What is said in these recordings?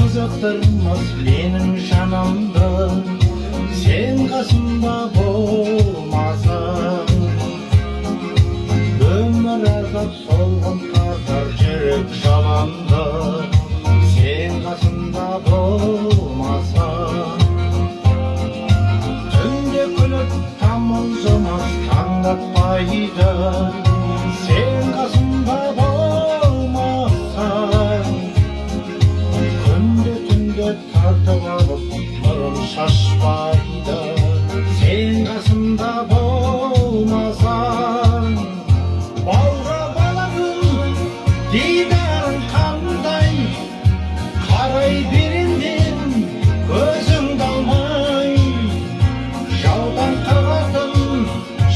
қызықтырмас менің жанымды, сен қасымда болмасаң. Өмір азап солғын тартар жүрек жаланды, сен қасымда болмасаң. Түнде күліп тамылжымас таң атпайды, сен қасымда болмасаң. Күнде түнде тартып алып нұрын шашпайды, сен қасымда болмасаң. Бауырап алатын дидарың қандай, қарай беремін көзіңді алмай. Жаудан қағатын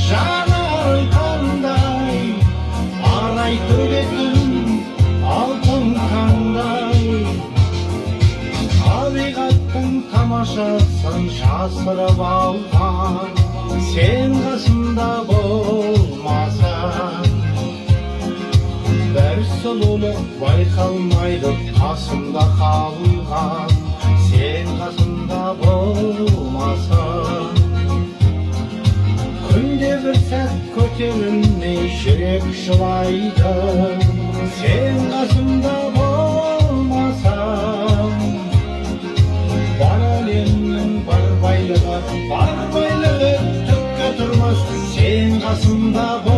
жанарың қандай, арай төгетін алтын қандай. Табиғаттың тамашасын жасырып алған, сен қасымда болмасаң. Бір сұлулық байқалмайды қасымда қалған, сен қасымда болмасаң. Күнде бір сәт көтерілмей жүрек жылайды, сен қасымда болмасаң. Бар әлемнің бар байлығы түкке тұрмас, сен қасымда болмасаң.